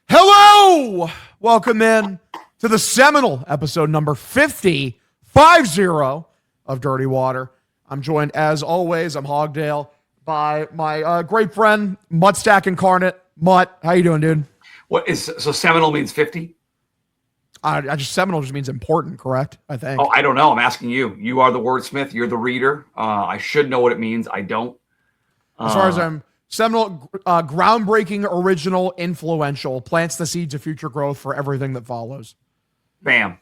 Hello! Welcome in to the seminal episode number 50 of Dirty Water. I'm joined, as always, I'm Hogdale, by my great friend, Mut Stack Incarnate. Mut, how you doing, dude? So seminal means 50? Seminal just means important, correct? I think. Oh, I don't know. I'm asking you. You are the wordsmith. You're the reader. I should know what it means. I don't. As far as I'm seminal, groundbreaking, original, influential, plants the seeds of future growth for everything that follows. Bam.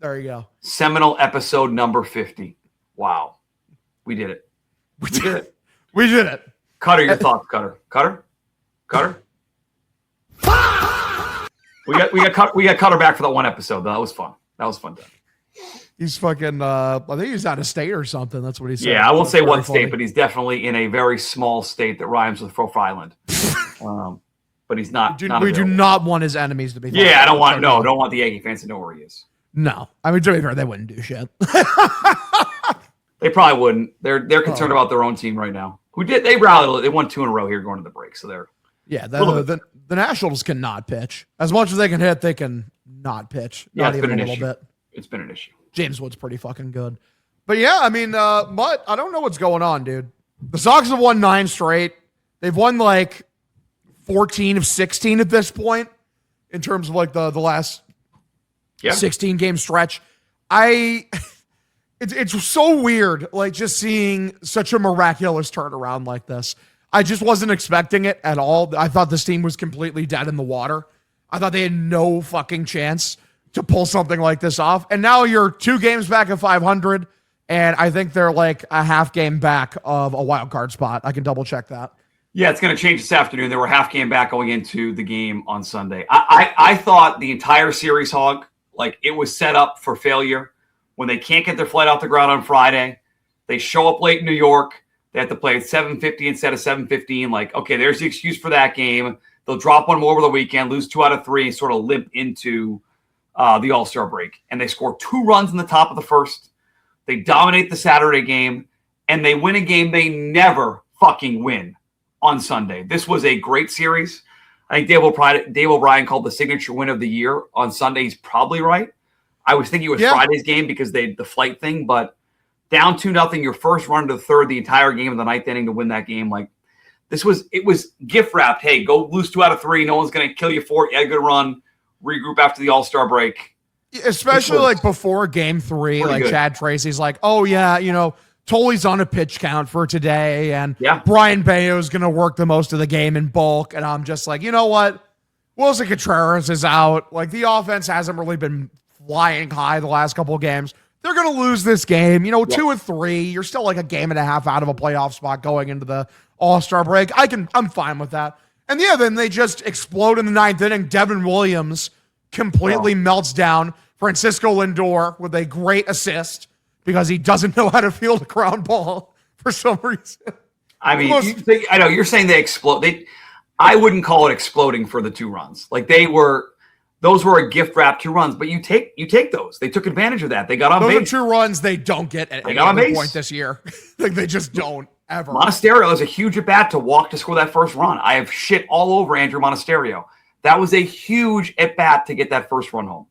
There you go. Seminal episode number 50. Wow. We did it. We did it. We did it. Cutter, your thoughts, Cutter. Cutter? We got Cutter back for that one episode. That was fun. Done. He's fucking, I think he's out of state or something. That's what he said. Yeah, I won't say what state, but he's definitely in a very small state that rhymes with Froth Island. But he's not. We do not want his enemies to be. Yeah, I don't want the Yankee fans to know where he is. No, I mean, to be fair, they wouldn't do shit. They probably wouldn't. They're concerned about their own team right now. They rallied. They won 2 in a row here going to the break, so they're. Yeah, the Nationals cannot pitch. As much as they can hit, they can not pitch. Yeah, not even a little bit. It's been an issue. James Wood's pretty fucking good. But yeah, I mean, Mutt, I don't know what's going on, dude. The Sox have won 9 straight. They've won like 14 of 16 at this point in terms of like the last 16 game stretch. It's so weird, like just seeing such a miraculous turnaround like this. I just wasn't expecting it at all. I thought this team was completely dead in the water. I thought they had no fucking chance to pull something like this off. And now you're 2 games back at 500, and I think they're like a half game back of a wild card spot. I can double check that. Yeah, it's going to change this afternoon. They were half game back going into the game on Sunday. I thought the entire series, Hog, like it was set up for failure. When they can't get their flight off the ground on Friday, they show up late in New York. They have to play at 7:50 instead of 7:15. Like, okay, there's the excuse for that game. They'll drop one more over the weekend, lose 2 out of 3, and sort of limp into the All-Star break. And they score 2 runs in the top of the first. They dominate the Saturday game, and they win a game they never fucking win on Sunday. This was a great series. I think Dave O'Brien called the signature win of the year on Sunday. He's probably right. I was thinking it was Friday's game because the flight thing, but down 2-0, your first run to the third, the entire game of the 9th inning to win that game. Like it was gift wrapped. Hey, go lose 2 out of 3. No one's going to kill you for it. You had a good run. Regroup after the All-Star break. Especially like before game 3, like good. Chad Tracy's like, oh yeah, Toley's on a pitch count for today. And Brian Bayo's going to work the most of the game in bulk. And I'm just like, you know what? Wilson Contreras is out. Like the offense hasn't really been flying high the last couple of games. They're going to lose this game. 2 and 3. You're still like a game and a half out of a playoff spot going into the All-Star break. I'm fine with that. And then they just explode in the 9th inning. Devin Williams completely melts down. Francisco Lindor with a great assist because he doesn't know how to field a ground ball for some reason. I mean, I know you're saying they explode. I wouldn't call it exploding for the 2 runs. Like those were a gift wrap 2 runs, but you take those. They took advantage of that. They got on base. Those are 2 runs they don't get at any other point this year. Like they just don't ever. Monasterio is a huge at bat to walk to score that first run. I have shit all over Andrew Monasterio. That was a huge at bat to get that first run home.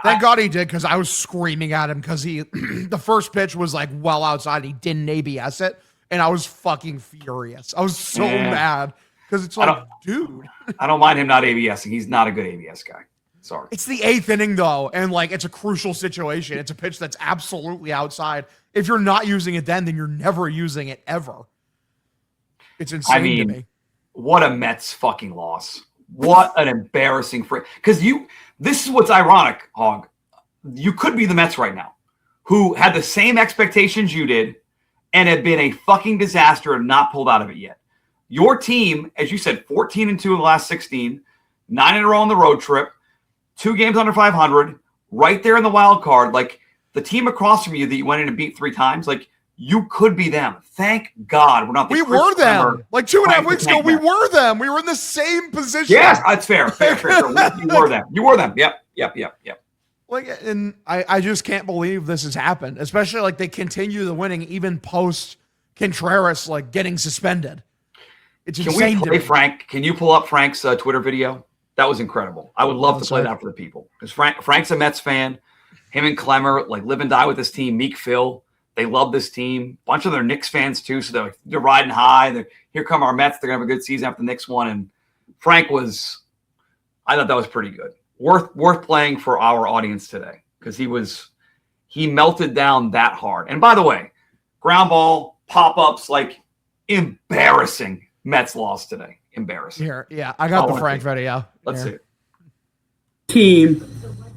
Thank God he did, because I was screaming at him because the first pitch was like well outside. He didn't ABS it, and I was fucking furious. I was so mad because it's like, dude. I don't mind him not ABSing. He's not a good ABS guy. Sorry. It's the 8th inning, though, and like it's a crucial situation. It's a pitch that's absolutely outside. If you're not using it then you're never using it ever. It's insane to me. What a Mets fucking loss. What an embarrassing because this is what's ironic, Hog. You could be the Mets right now, who had the same expectations you did and have been a fucking disaster and not pulled out of it yet. Your team, as you said, 14-2 in the last 16, 9 in a row on the road trip, 2 games under 500, right there in the wild card. Like the team across from you that you went in and beat 3 times, like you could be them. Thank God we're not. We were them. Like 2.5 weeks ago, we were them. We were in the same position. Yes, that's fair. Fair. You were them. You were them. Yep. Like, and I just can't believe this has happened, especially like they continue the winning even post Contreras like getting suspended. It's insane. Can we play Frank? Can you pull up Frank's Twitter video? That was incredible. I would love to play that for the people because Frank's a Mets fan. Him and Clemmer like live and die with this team. Meek Phil, they love this team. A bunch of their Knicks fans too, so they're riding high. Here come our Mets. They're gonna have a good season after the Knicks won. And Frank I thought that was pretty good. Worth playing for our audience today because he melted down that hard. And by the way, ground ball pop-ups, like embarrassing. Mets lost today. Embarrassing. Here, yeah, I got the Frank video. Let's see it. Team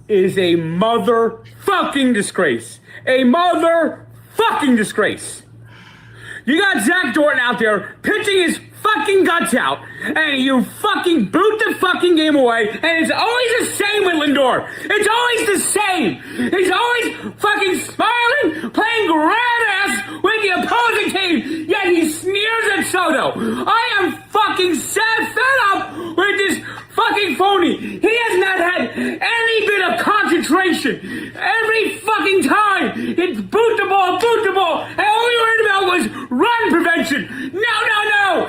is a motherfucking disgrace. A motherfucking disgrace. You got Zach Dorton out there pitching his fucking guts out, and you fucking boot the fucking game away, and it's always the same with Lindor. It's always the same. He's always fucking smiling, playing grad ass with the opposing team, yet he sneers at Soto. I am fucking fed up with this fucking phony. He has not had any bit of concentration. Every fucking time, it's boot the ball, and all we worried about was run prevention. No.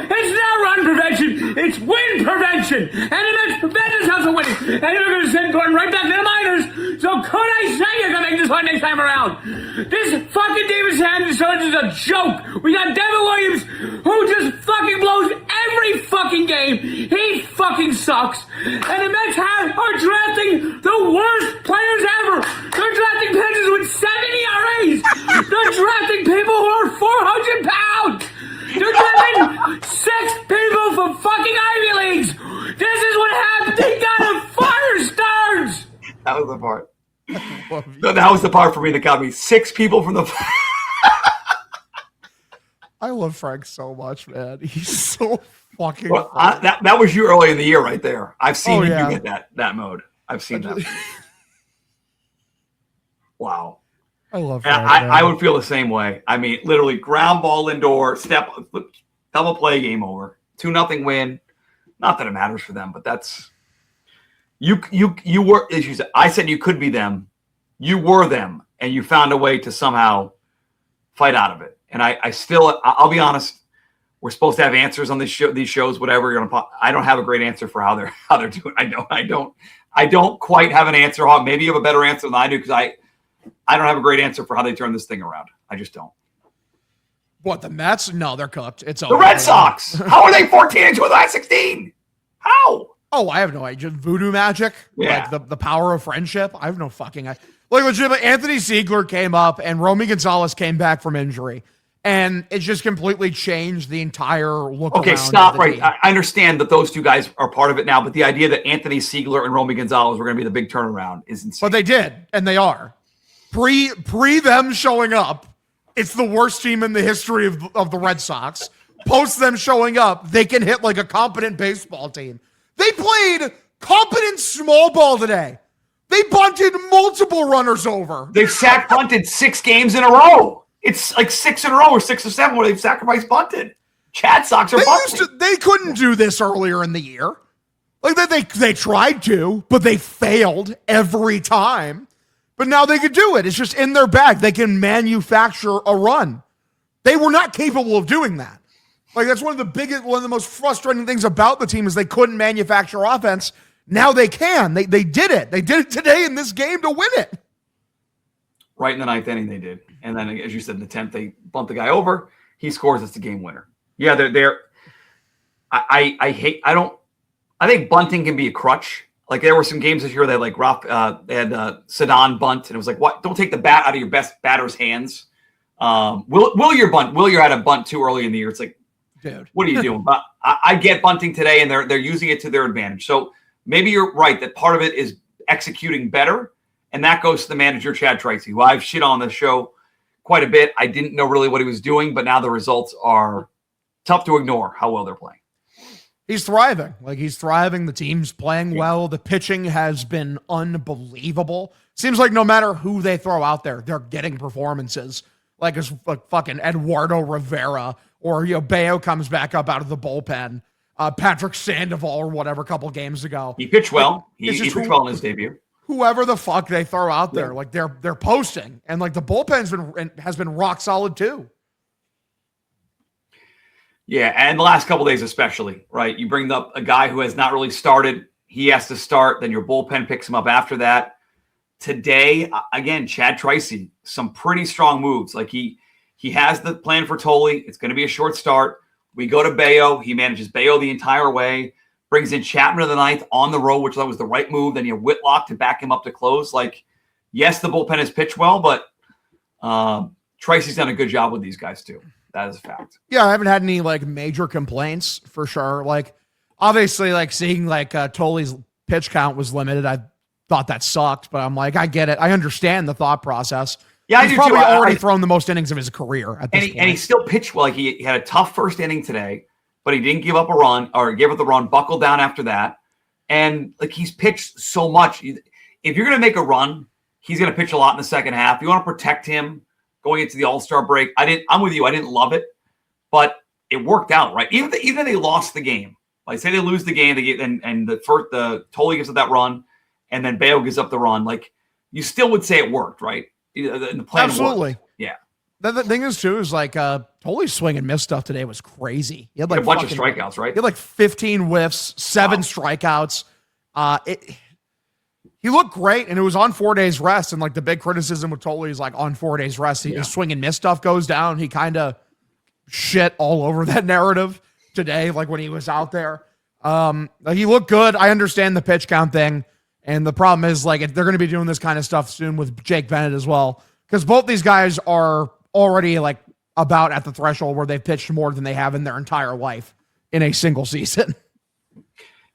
It's not run prevention. It's win prevention. And the Mets have to win. And they're going to send Gordon right back to the minors. So could I say you're going to make this one next time around? This fucking Davis Anderson is a joke. We got Devin Williams, who just fucking blows every fucking game. He fucking sucks. And the Mets are drafting the worst players ever. They're drafting pitchers with 7 ERAs. They're drafting people who are 400 pounds. They're drafting 6 people from fucking Ivy Leagues. This is what happened. They gotta fire Stearns. That was the part. No, that was the part for me that got me. 6 people from the. I love Frank so much, man. He's so fucking. Well, that was you early in the year, right there. I've seen you get that mode. I've seen that. Wow. I love that. I would feel the same way. I mean, literally, ground ball indoor, double play, game over, 2-0 win. Not that it matters for them, but that's you were. As you said, I said you could be them. You were them, and you found a way to somehow fight out of it. And I'll be honest. We're supposed to have answers on these shows, whatever you're gonna. I don't have a great answer for how they're doing. I don't quite have an answer. Maybe you have a better answer than I do because I don't have a great answer for how they turn this thing around. I just don't. What, the Mets? No, they're cooked. It's over. The Red Sox. How are they 14-2 with last 16? How? Oh, I have no idea. Voodoo magic? Yeah. Like the power of friendship? I have no fucking idea. Like, legitimately, Anthony Ziegler came up and Romy Gonzalez came back from injury. And it just completely changed the entire look. Okay, stop right. I understand that those two guys are part of it now, but the idea that Anthony Ziegler and Romy Gonzalez were going to be the big turnaround is insane. But they did, and they are. Pre them showing up, it's the worst team in the history of the Red Sox. Post them showing up, they can hit like a competent baseball team. They played competent small ball today. They bunted multiple runners over. They've bunted 6 games in a row. It's like 6 in a row or 6 or 7 where they've sacrificed bunted. Chad Sox are bunting. They couldn't do this earlier in the year. Like they tried to, but they failed every time. But now they could do it. It's just in their bag. They can manufacture a run. They were not capable of doing that. Like that's one of the most frustrating things about the team is they couldn't manufacture offense. Now they can. They did it. They did it today in this game to win it. Right in the 9th inning, they did. And then, as you said, in the 10th, they bumped the guy over. He scores. It's the game winner. Yeah, they're. I think bunting can be a crutch. Like there were some games this year that like they had Sedon bunt, and it was like, what? Don't take the bat out of your best batter's hands. Willier had a bunt too early in the year. It's like, dude, what are you doing? But I get bunting today, and they're using it to their advantage. So maybe you're right that part of it is executing better. And that goes to the manager, Chad Tracy, who I've shit on the show quite a bit. I didn't know really what he was doing, but now the results are tough to ignore how well they're playing. He's thriving. He's thriving. The team's playing well. The pitching has been unbelievable. Seems like no matter who they throw out there, they're getting performances. Like fucking Eduardo Rivera or, Bayo comes back up out of the bullpen. Patrick Sandoval or whatever a couple games ago. He pitched well. He pitched well in his debut. Whoever the fuck they throw out there, like they're posting, and like the bullpen's has been rock solid too. Yeah, and the last couple of days especially, right? You bring up a guy who has not really started. he has to start. Then your bullpen picks him up after that. Today, again, Chad Tracy, some pretty strong moves. Like he has the plan for Tolle. It's going to be a short start. We go to Bayo. He manages Bayo the entire way. Brings in Chapman of the ninth on the road, which I thought was the right move. Then you have Whitlock to back him up to close. Like, yes, the bullpen has pitched well, but Tracy's done a good job with these guys too. That is a fact. Yeah, I haven't had any like major complaints for sure. Like, obviously, like seeing like Tolle's pitch count was limited. I thought that sucked, but I'm like, I get it. I understand the thought process. Yeah, he's probably already thrown the most innings of his career at this point. And he still pitched well. Like he had a tough first inning today, but he didn't give up a run or give up the run, buckled down after that. And like he's pitched so much. If you're going to make a run, he's going to pitch a lot in the second half. You want to protect him going into the All-Star break. I'm with you. I didn't love it, but it worked out, right? Even if they lost the game, like say they lose the game, they get and the Tolle gives up that run, and then Bayo gives up the run. Like you still would say it worked, right? The plan absolutely worked. Yeah. The thing is too is like Tolle's swing and miss stuff today was crazy. He had like a bunch of strikeouts, right? He had like 15 whiffs, 7 strikeouts. He looked great, and it was on 4 days rest. And like the big criticism with Tolle is like on 4 days rest, his swing and miss stuff goes down. He kind of shit all over that narrative today, like when he was out there. He looked good. I understand the pitch count thing. And the problem is, like, they're going to be doing this kind of stuff soon with Jake Bennett as well, because both these guys are already, like, about at the threshold where they've pitched more than they have in their entire life in a single season.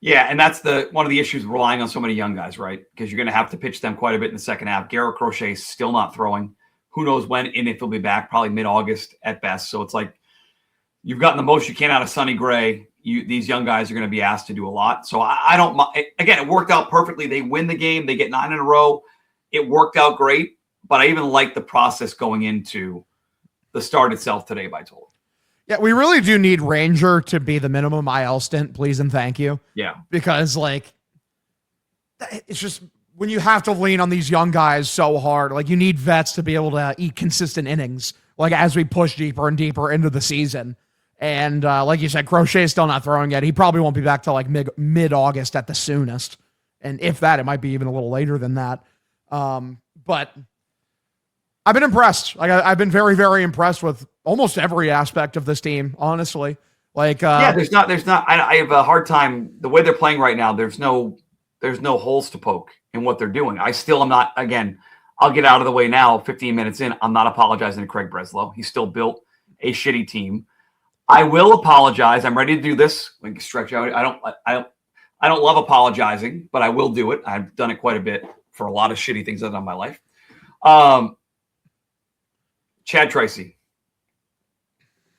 Yeah, and that's one of the issues relying on so many young guys, right? Because you're going to have to pitch them quite a bit in the second half. Garrett Crochet is still not throwing. Who knows when and if he'll be back, probably mid-August at best. So it's like you've gotten the most you can out of Sonny Gray. These young guys are going to be asked to do a lot. So I don't – again, it worked out perfectly. They win the game. They get 9 in a row. It worked out great, but I even like the process going into the start itself today by Tolle. Yeah, we really do need Ranger to be the minimum IL stint, please and thank you. Yeah. Because, like, it's just when you have to lean on these young guys so hard, like, you need vets to be able to eat consistent innings, like, as we push deeper and deeper into the season. And like you said, Crochet is still not throwing yet. He probably won't be back till like mid-August at the soonest. And if that, it might be even a little later than that. But I've been impressed. Like I've been very, very impressed with almost every aspect of this team, honestly. Like yeah, there's not. I have a hard time the way they're playing right now. There's no holes to poke in what they're doing. I still am not. Again, I'll get out of the way now. 15 minutes in, I'm not apologizing to Craig Breslow. He still built a shitty team. I will apologize. I'm ready to do this. We can stretch out. I don't love apologizing, but I will do it. I've done it quite a bit for a lot of shitty things I've done in my life. Chad Tracy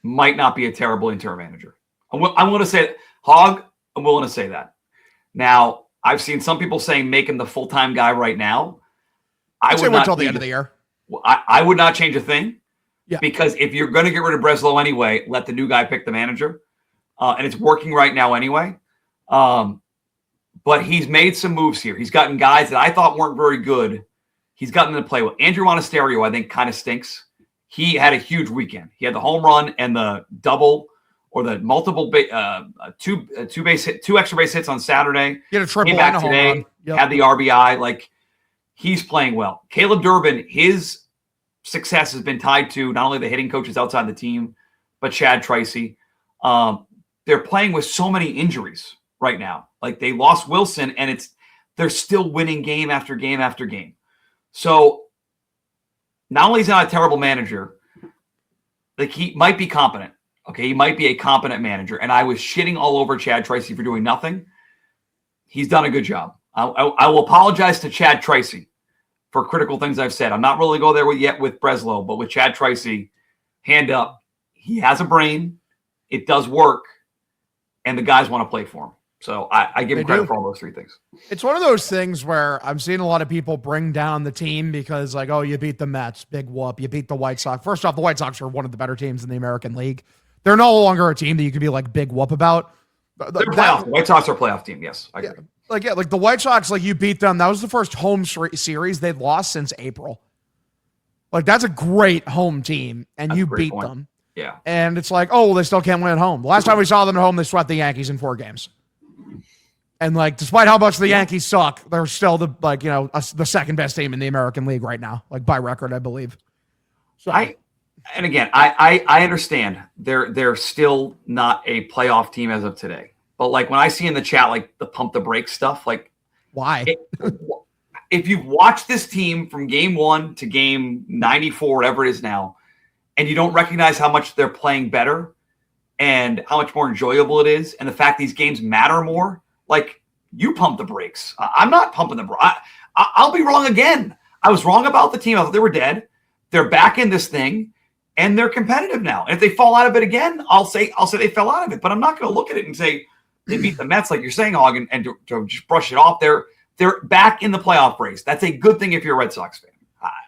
might not be a terrible interim manager. I'm willing to say Hog. I'm willing to say that. Now, I've seen some people saying make him the full-time guy right now. I would not until the end of the year. I would not change a thing. Yeah. Because if you're going to get rid of Breslow anyway, let the new guy pick the manager. And it's working right now anyway. But he's made some moves here. He's gotten guys that I thought weren't very good. He's gotten them to play well. Andrew Monasterio, I think, kind of stinks. He had a huge weekend. He had the home run and the double or the multiple two extra base hits on Saturday. He had a triple Came back and a today, home run. Yep. Had the RBI. Like, he's playing well. Caleb Durbin, his success has been tied to not only the hitting coaches outside the team, but Chad Tracy. They're playing with so many injuries right now. Like they lost Wilson, and they're still winning game after game after game. So not only is he not a terrible manager, like he might be competent. Okay, he might be a competent manager. And I was shitting all over Chad Tracy for doing nothing. He's done a good job. I will apologize to Chad Tracy for critical things I've said. I'm not really go there yet with Breslow, but with Chad Tracy, hand up. He has a brain. It does work. And the guys want to play for him. So I give him credit for all those three things. It's one of those things where I'm seeing a lot of people bring down the team because like, oh, you beat the Mets, big whoop. You beat the White Sox. First off, the White Sox are one of the better teams in the American League. They're no longer a team that you could be like big whoop about. They're playoff. The White Sox are a playoff team. Yes. I agree. Like the White Sox, like you beat them. That was the first home series they'd lost since April. Like that's a great home team, and you beat them. Yeah. And it's like, oh, well, they still can't win at home. The last time we saw them at home, they swept the Yankees in 4 games. And like, despite how much the Yankees suck, they're still the the second best team in the American League right now, like by record, I believe. So I understand they're still not a playoff team as of today. But like when I see in the chat like the pump the brakes stuff, like why? If you've watched this team from game 1 to game 94, whatever it is now, and you don't recognize how much they're playing better and how much more enjoyable it is, and the fact these games matter more, like you pump the brakes. I'm not pumping the brakes. I'll be wrong again. I was wrong about the team. I thought they were dead. They're back in this thing, and they're competitive now. And if they fall out of it again, I'll say they fell out of it. But I'm not going to look at it and say they beat the Mets like you're saying, Hog, and to just brush it off. They're back in the playoff race. That's a good thing if you're a Red Sox fan.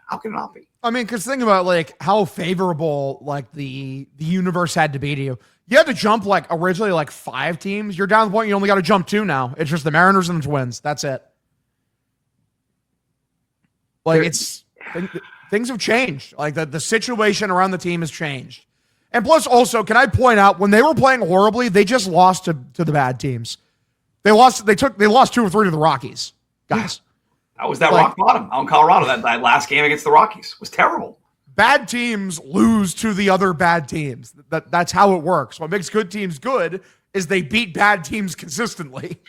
How can it not be? I mean, because think about like how favorable like the universe had to be to you. You had to jump like originally like 5 teams. You're down to the point you only got to jump 2 now. It's just the Mariners and the Twins. That's it. Like things have changed. Like the situation around the team has changed. And plus also, can I point out when they were playing horribly, they just lost to the bad teams. They lost 2 or 3 to the Rockies, guys. That was rock bottom out in Colorado. That last game against the Rockies was terrible. Bad teams lose to the other bad teams. That's how it works. What makes good teams good is they beat bad teams consistently.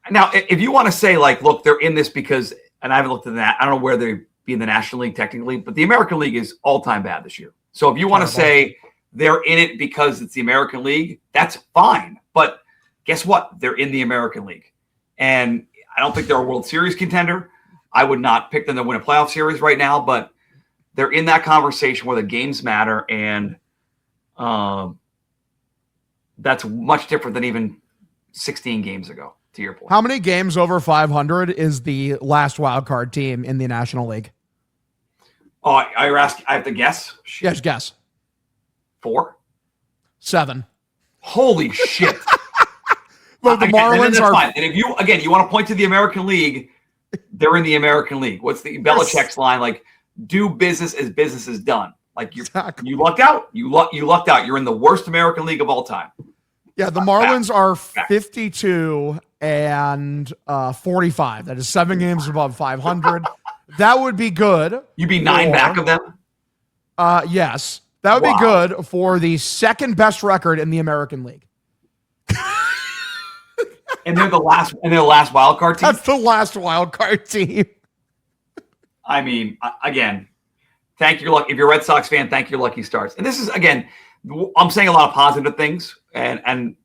Now, if you want to say like, look, they're in this because, and I haven't looked at that. I don't know where they'd be in the National League technically, but the American League is all-time bad this year. So if you want to say they're in it because it's the American League, that's fine. But guess what? They're in the American League. And I don't think they're a World Series contender. I would not pick them to win a playoff series right now, but they're in that conversation where the games matter, and that's much different than even 16 games ago, to your point. How many games over 500 is the last wild card team in the National League? Oh, you're asking? I have to guess? Yes, guess. 4? 7. Holy shit. Well, the Marlins are fine. And if you want to point to the American League, they're in the American League. What's the Belichick's line? Like, do business as business is done. Like you lucked out. You lucked out. You're in the worst American League of all time. Yeah, the Marlins are 52 and 45. That is 7 games above 500. That would be good. You'd be 9 back of them? Yes. That would be good for the second best record in the American League. And they're the last wild card team? That's the last wild card team. I mean, again, thank your luck. If you're a Red Sox fan, thank your lucky stars. And this is, again, I'm saying a lot of positive things, and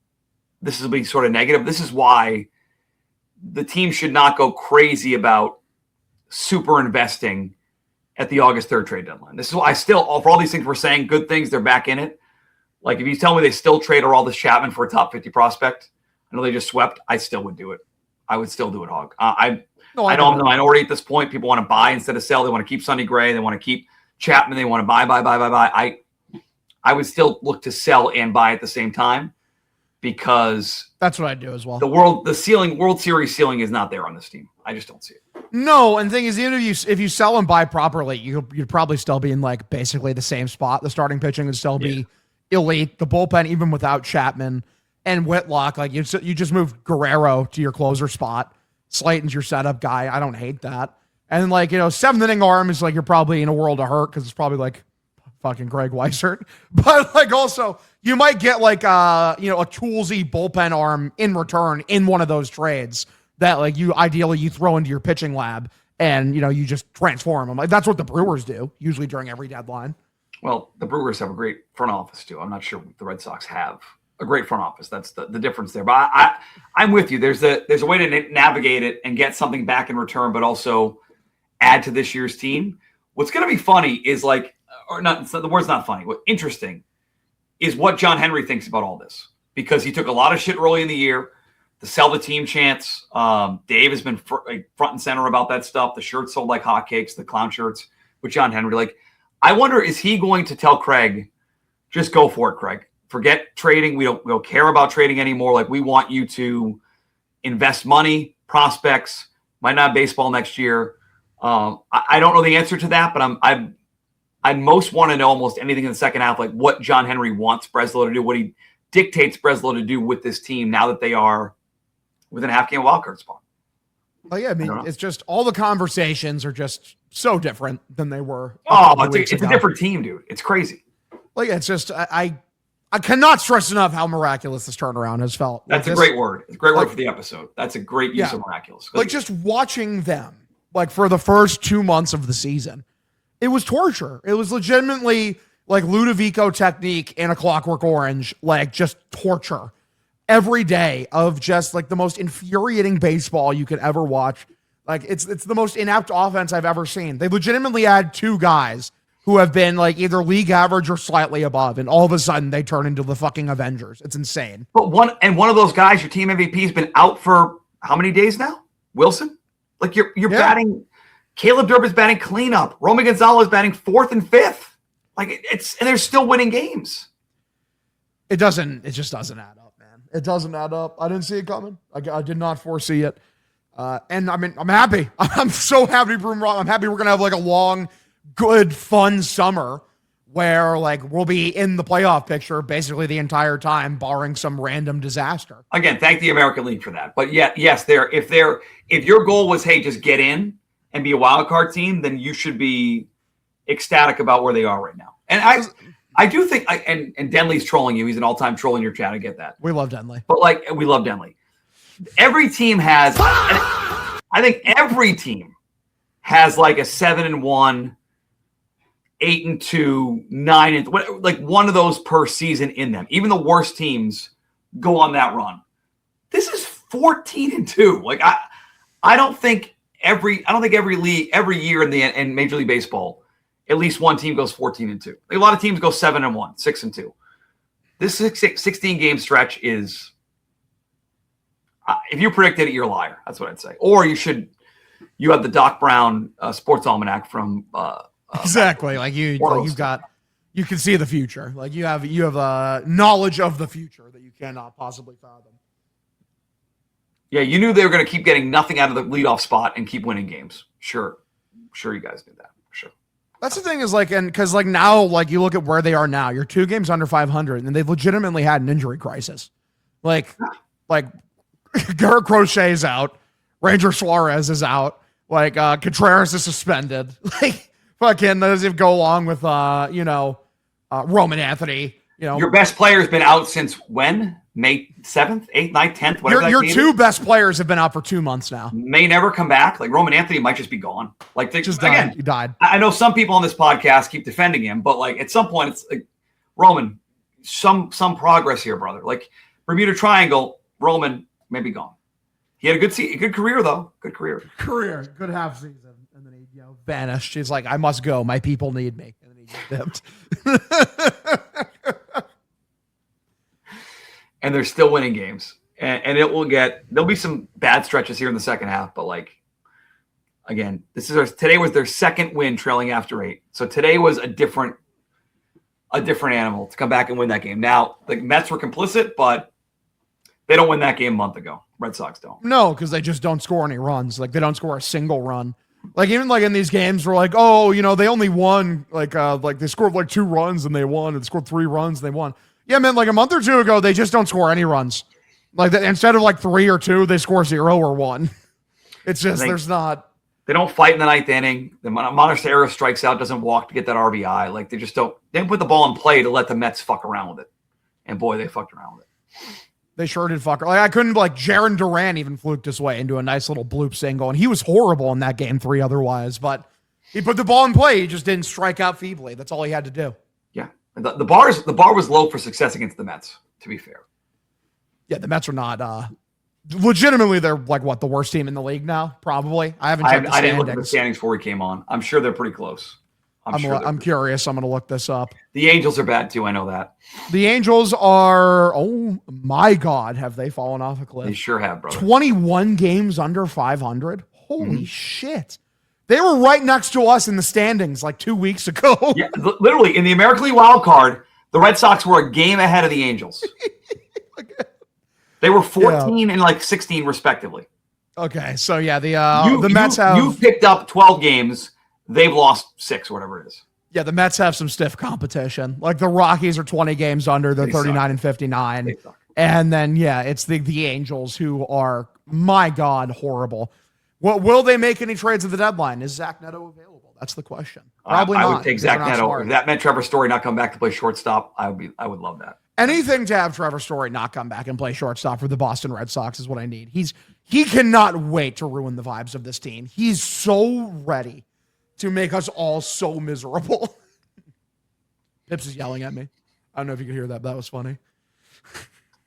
this will be sort of negative. This is why the team should not go crazy about super investing at the August 3rd trade deadline. This is why for all these things we're saying, good things, they're back in it. Like, if you tell me they still trade Aroldis Chapman for a top 50 prospect, I know they just swept, I still would do it. I would still do it, Hog. I know I'm in the minority at this point. People want to buy instead of sell. They want to keep Sonny Gray. They want to keep Chapman. They want to buy. I would still look to sell and buy at the same time because that's what I do as well. The World Series ceiling is not there on this team. I just don't see it. No, and the thing is, even if you sell and buy properly, you'd probably still be in like basically the same spot. The starting pitching would still be elite. The bullpen, even without Chapman and Whitlock, like you just moved Guerrero to your closer spot. Slayton's your setup guy. I don't hate that. And like, 7th inning arm is like, you're probably in a world of hurt because it's probably like fucking Greg Weissert. But like also you might get like a toolsy bullpen arm in return in one of those trades that like you throw into your pitching lab and you just transform them. Like that's what the Brewers do usually during every deadline. Well, the Brewers have a great front office too. I'm not sure the Red Sox have a great front office. That's the difference there. But I'm with you. There's a way to navigate it and get something back in return, but also add to this year's team. What's going to be funny is the word's not funny. What interesting is what John Henry thinks about all this, because he took a lot of shit early in the year to sell the team chance. Dave has been front and center about that stuff. The shirts sold like hotcakes, the clown shirts with John Henry. Like, I wonder, is he going to tell Craig, just go for it, Craig? Forget trading. We don't care about trading anymore. Like, we want you to invest money, prospects, might not have baseball next year. I don't know the answer to that, but I most want to know almost anything in the second half, like what John Henry wants Breslow to do, what he dictates Breslow to do with this team now that they are within a half game wild card spot. Oh yeah, I mean, it's just all the conversations are just so different than they were. It's a different team, dude. It's crazy. Like it's just I cannot stress enough how miraculous this turnaround has felt. That's a great word. It's a great word for the episode. That's a great use of miraculous. Like just watching them, like for the first 2 months of the season, it was torture. It was legitimately like Ludovico technique in A Clockwork Orange, like just torture every day of just like the most infuriating baseball you could ever watch. Like it's the most inept offense I've ever seen. They legitimately had 2 guys who have been like either league average or slightly above, and all of a sudden they turn into the fucking Avengers. It's insane. But one of those guys, your team MVP, has been out for how many days now? Wilson? Like you're batting. Caleb Durbin's batting cleanup. Romy Gonzalez batting 4th and 5th. Like and they're still winning games. It just doesn't add up, man. It doesn't add up. I didn't see it coming. I did not foresee it. And I mean, I'm happy. I'm so happy for him. I'm happy we're going to have like a long, good, fun summer where like we'll be in the playoff picture basically the entire time, barring some random disaster. Again, thank the American League for that. But yes, if your goal was, hey, just get in and be a wild card team, then you should be ecstatic about where they are right now. And I do think, and Denley's trolling you. He's an all-time troll in your chat. I get that. We love Denley. But like, we love Denley. Every team has, I think every team has like a 7-1, 8-2, 9, like one of those per season in them. Even the worst teams go on that run. This is 14-2. Like I don't think every league every year in Major League Baseball, at least one team goes 14-2. Like a lot of teams go 7-1, 6-2. This 16 game stretch is. If you predicted it, you're a liar. That's what I'd say. Or you have the Doc Brown sports almanac from exactly. Like you can see the future. Like you have a knowledge of the future that you cannot possibly fathom. Yeah, you knew they were going to keep getting nothing out of the leadoff spot and keep winning games. Sure, you guys knew that. Sure. That's the thing is like, and because like now, like you look at where they are now, you're 2 games under 500, and they've legitimately had an injury crisis. Like. Garrett Crochet is out. Ranger Suarez is out. Like Contreras is suspended. Like fucking doesn't even go along with Roman Anthony. You know, your best player has been out since when? May 7th, 8th, 9th, 10th, whatever. Your 2 best players have been out for 2 months now. May never come back. Like Roman Anthony might just be gone. Like they just again, he died. I know some people on this podcast keep defending him, but like at some point it's like Roman, some progress here, brother. Like Bermuda Triangle, Roman. Maybe gone. He had a good career though. Good half season, and then he vanished. He's like, I must go. My people need me, and then he just dipped. And they're still winning games, and there'll be some bad stretches here in the second half. But like, again, today was their second win, trailing after 8. So today was a different animal to come back and win that game. Now the Mets were complicit, but. They don't win that game a month ago. Red Sox don't. No, because they just don't score any runs. Like they don't score a single run. Like even like in these games, we're like, oh, they only won like they scored like 2 runs and they won, and they scored 3 runs and they won. Yeah, man. Like a month or 2 ago, they just don't score any runs. Like instead of like 3 or 2, they score 0 or 1. It's just there's not. They don't fight in the 9th inning. The Montestero strikes out, doesn't walk to get that RBI. Like they just don't. They didn't put the ball in play to let the Mets fuck around with it, and boy, they fucked around with it. They sure did fuck her. Like I couldn't Jaron Duran even fluked his way into a nice little bloop single, and he was horrible in that game 3 otherwise, but he put the ball in play. He just didn't strike out feebly. That's all he had to do. Yeah. The bar was low for success against the Mets, to be fair. Yeah, the Mets are not legitimately they're like what, the worst team in the league now? Probably. I haven't checked the standings. I didn't look at the standings before he came on. I'm sure they're pretty close. I'm curious. I'm going to look this up. The Angels are bad too. I know that. The Angels are, oh my God, have they fallen off a cliff? They sure have, brother. 21 games under 500. Holy shit. They were right next to us in the standings like 2 weeks ago. Yeah, literally in the American League wild card, the Red Sox were a game ahead of the Angels. They were 14 and like 16 respectively. Okay, so yeah, the Mets have. You picked up 12 games. They've lost 6 or whatever it is. Yeah, the Mets have some stiff competition. Like the Rockies are 20 games under. They're 39 and 59. And then, yeah, it's the Angels who are my God, horrible. Will they make any trades at the deadline? Is Zach Neto available? That's the question. Probably not. I would take Zach Neto. If that meant Trevor Story not come back to play shortstop, I would love that. Anything to have Trevor Story not come back and play shortstop for the Boston Red Sox is what I need. He cannot wait to ruin the vibes of this team. He's so ready to make us all so miserable. Pips is yelling at me. I don't know if you could hear that, but that was funny.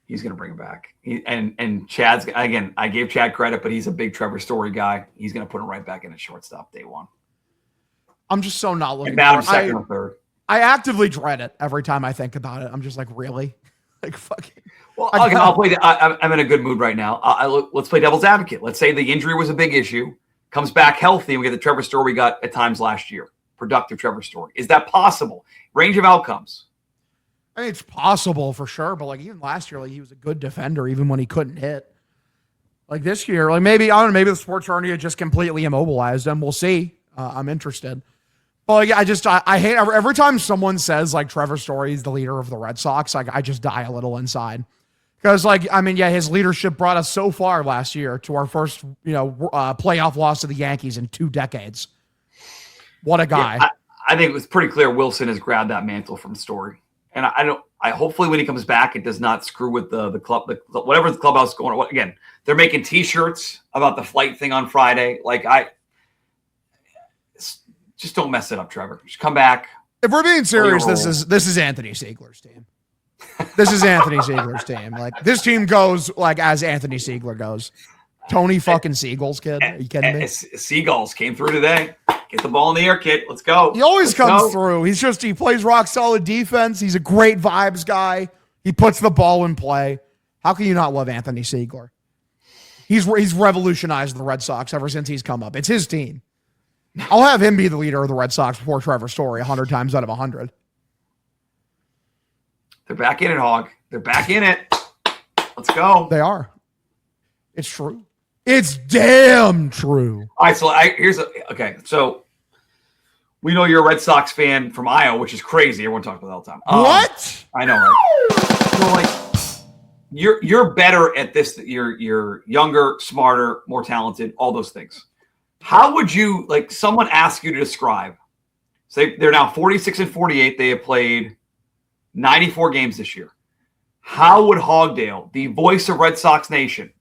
He's going to bring him back. And Chad's, again, I gave Chad credit, but he's a big Trevor Story guy. He's going to put him right back in at shortstop day one. I'm just so not looking for second or third. I actively dread it every time I think about it. I'm just like, really? Like, fucking. Well, I'll play. I'm in a good mood right now. Let's play devil's advocate. Let's say the injury was a big issue, comes back healthy, and we get the Trevor Story we got at times last year. Productive Trevor Story. Is that possible? Range of outcomes. I mean, it's possible for sure, but like even last year, like he was a good defender even when he couldn't hit. Like this year, like maybe, I don't know, maybe the sports hernia just completely immobilized him. We'll see. I'm interested. But like, I hate every time someone says like Trevor Story is the leader of the Red Sox, like I just die a little inside. Because like, I mean, yeah, his leadership brought us so far last year to our first, playoff loss to the Yankees in 2 decades. What a guy. Yeah, I think it was pretty clear Wilson has grabbed that mantle from Story. And I hopefully when he comes back, it does not screw with the club, whatever the clubhouse is going on. Again, they're making t-shirts about the flight thing on Friday. Like just don't mess it up, Trevor. Just come back. If we're being serious, this is Anthony Siegler's team. This is Anthony Siegler's team. Like this team goes like as Anthony Siegler goes. Tony fucking Seagulls, kid. Are you kidding me? Seagulls came through today. Get the ball in the air, kid. Let's go. He always comes through. He plays rock solid defense. He's a great vibes guy. He puts the ball in play. How can you not love Anthony Siegler? He's revolutionized the Red Sox ever since he's come up. It's his team. I'll have him be the leader of the Red Sox before Trevor Story 100 times out of 100. They're back in it, Hog. They're back in it. Let's go. They are. It's true. It's damn true. All right, so we know you're a Red Sox fan from Iowa, which is crazy. Everyone talks about it all the time. What? I know, right? So you're better at this. You're younger, smarter, more talented, all those things. How would you someone ask you to describe? Say they're now 46 and 48. They have played 94 games this year. How would Hogdale, the voice of Red Sox Nation,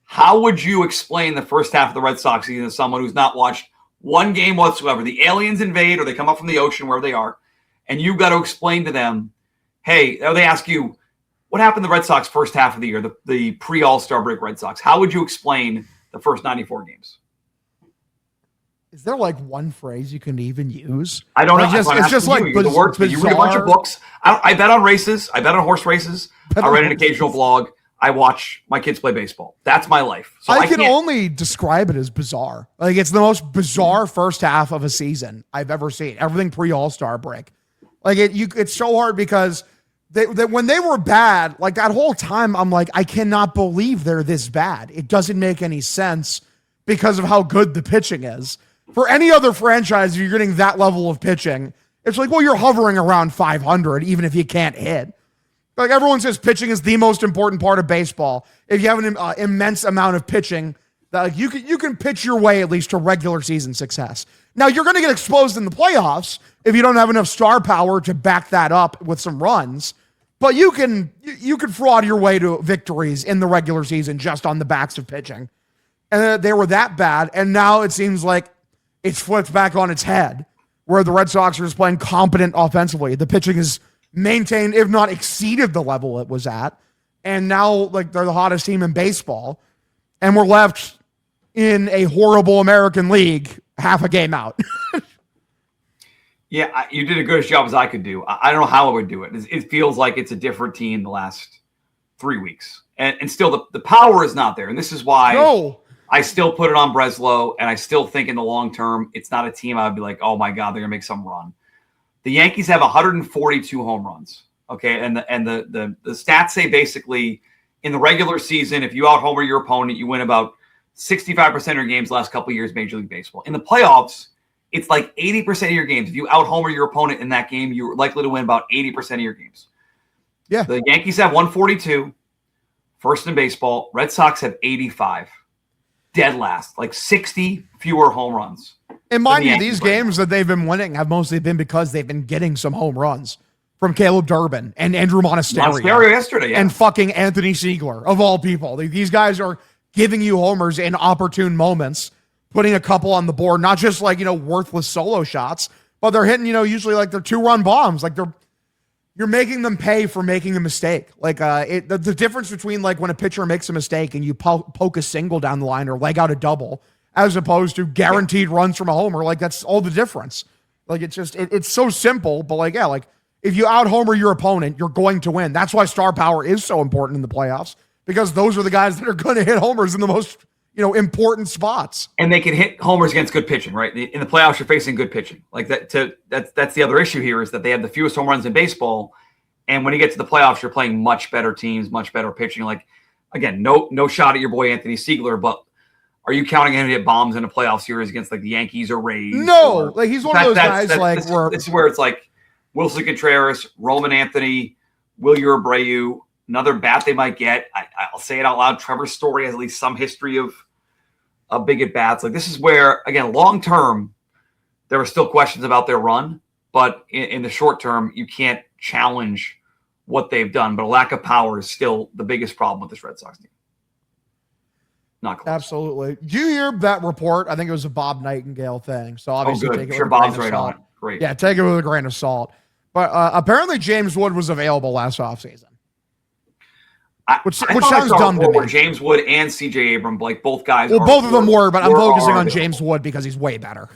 how would you explain the first half of the Red Sox season to someone who's not watched one game whatsoever? The aliens invade or they come up from the ocean, wherever they are, and you've got to explain to them, hey, or they ask you, what happened to the Red Sox first half of the year, the pre-All-Star break Red Sox? How would you explain the first 94 games? Is there one phrase you can even use? I don't know. It's just like the words, but you read a bunch of books. I bet on races. I bet on horse races. I read an occasional blog. I watch my kids play baseball. That's my life. So I can only describe it as bizarre. It's the most bizarre first half of a season I've ever seen. Everything pre-All-Star break. It's so hard because when they were bad, that whole time, I'm like, I cannot believe they're this bad. It doesn't make any sense because of how good the pitching is. For any other franchise, if you're getting that level of pitching, it's well, you're hovering around 500, even if you can't hit. Everyone says pitching is the most important part of baseball. If you have an immense amount of pitching, that you can pitch your way at least to regular season success. Now you're going to get exposed in the playoffs if you don't have enough star power to back that up with some runs. But you can fraud your way to victories in the regular season just on the backs of pitching. And they were that bad, and now it seems like it's flipped back on its head, where the Red Sox are just playing competent offensively. The pitching is maintained, if not exceeded the level it was at. And now they're the hottest team in baseball. And we're left in a horrible American League half a game out. Yeah, you did a good job as I could do. I don't know how I would do it. It feels like it's a different team the last 3 weeks. And still the power is not there. And this is why I still put it on Breslow. And I still think in the long term, it's not a team I would be like, oh my God, they're going to make some run. The Yankees have 142 home runs, okay? And the stats say basically in the regular season, if you out-homer your opponent, you win about 65% of your games the last couple of years Major League Baseball. In the playoffs, it's 80% of your games. If you out-homer your opponent in that game, you're likely to win about 80% of your games. Yeah. The Yankees have 142. first in baseball. Red Sox have 85. Dead last, like 60 fewer home runs. And mind you, these games that they've been winning have mostly been because they've been getting some home runs from Caleb Durbin and Andrew Monasterio yesterday, and fucking Anthony Siegler, of all people. These guys are giving you homers in opportune moments, putting a couple on the board, not just like, worthless solo shots, but they're hitting, usually like they're 2-run bombs. Like you're making them pay for making a mistake. Like the difference between like when a pitcher makes a mistake and you poke a single down the line or leg out a double, as opposed to guaranteed runs from a homer, like that's all the difference. Like it's so simple, but like if you out homer your opponent, you're going to win. That's why star power is so important in the playoffs, because those are the guys that are going to hit homers in the most important spots. And they can hit homers against good pitching, right? In the playoffs, you're facing good pitching. Like that's the other issue here, is that they have the fewest home runs in baseball. And when you get to the playoffs, you're playing much better teams, much better pitching. Like, again, no shot at your boy Anthony Siegler, but are you counting him to hit bombs in a playoff series against like the Yankees or Rays? No, like he's one of those guys. This is where it's like Wilson Contreras, Roman Anthony, Wilyer Abreu, another bat they might get. I'll say it out loud. Trevor Story has at least some history of big at bats. Like, this is where, again, long term, there are still questions about their run, but in the short term, you can't challenge what they've done. But a lack of power is still the biggest problem with this Red Sox team. Not close. Absolutely. Did you hear that report? I think it was a Bob Nightingale thing. So obviously, take it with a grain of salt. Great. Yeah, take it with a grain of salt. But apparently, James Wood was available last offseason. Which sounds dumb to me. James Wood and C.J. Abrams, like both guys. Well, both of them were, but I'm focusing on James Wood because he's way better.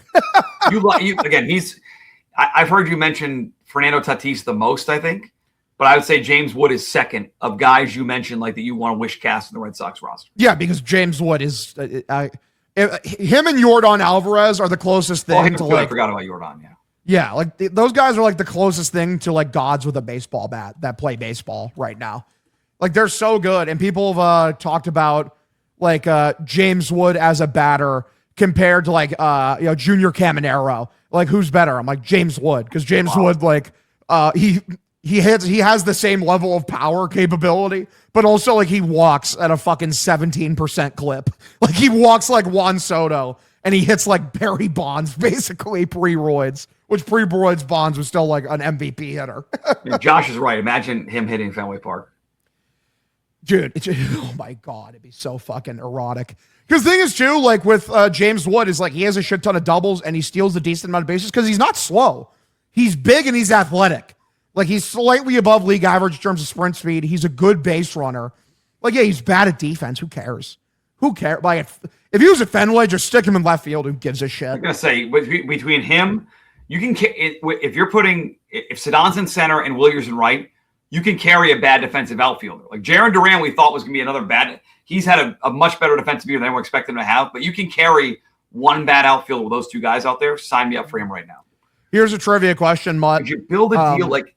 I've heard you mention Fernando Tatis the most, I think, but I would say James Wood is second of guys you mentioned, like that you want to wish cast in the Red Sox roster. Yeah, because James Wood is him and Yordan Alvarez are the closest thing to I forgot about Yordan. Yeah. Yeah, like those guys are like the closest thing to like gods with a baseball bat that play baseball right now. Like, they're so good, and people have talked about like James Wood as a batter compared to like Junior Caminero. Like, who's better? I'm like James Wood, because James Wood, like he has the same level of power capability, but also like he walks at a fucking 17% clip. Like, he walks like Juan Soto, and he hits like Barry Bonds basically pre-roids, which pre-roids Bonds was still like an MVP hitter. Josh is right. Imagine him hitting Fenway Park. Dude, oh my God, it'd be so fucking erotic. Because the thing is, too, like with James Wood, is like he has a shit ton of doubles and he steals a decent amount of bases because he's not slow. He's big and he's athletic. Like, he's slightly above league average in terms of sprint speed. He's a good base runner. Like, yeah, he's bad at defense. Who cares? Who cares? Like, if he was at Fenway, just stick him in left field. Who gives a shit? I'm going to say, between him, you can, if Sedon's in center and Williers in right, you can carry a bad defensive outfielder. Like Jarren Duran, we thought was going to be another bad. He's had a much better defensive year than anyone expected him to have. But you can carry one bad outfielder with those two guys out there. Sign me up for him right now. Here's a trivia question, Mutt. Would you build a deal like?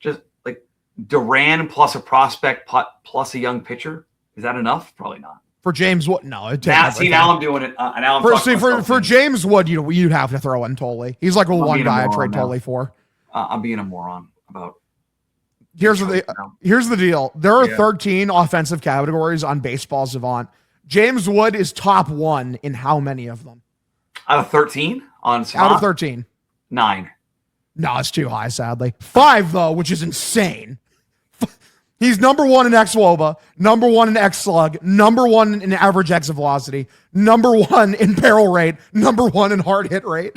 Just like Duran plus a prospect plus a young pitcher? Is that enough? Probably not. For James Wood, no. Now I'm doing it. For James Wood, you'd have to throw in Tolley. He's like one guy I'd trade Tolley for. I'm being a moron about. Here's the deal. There are 13 offensive categories on Baseball Savant. James Wood is top 1 in how many of them? Out of 13 on Savant? Out of 13. 9. No, it's too high, sadly. 5, though, which is insane. He's number 1 in xWOBA, number 1 in xSlug, number 1 in average exit velocity, number 1 in barrel rate, number 1 in hard hit rate.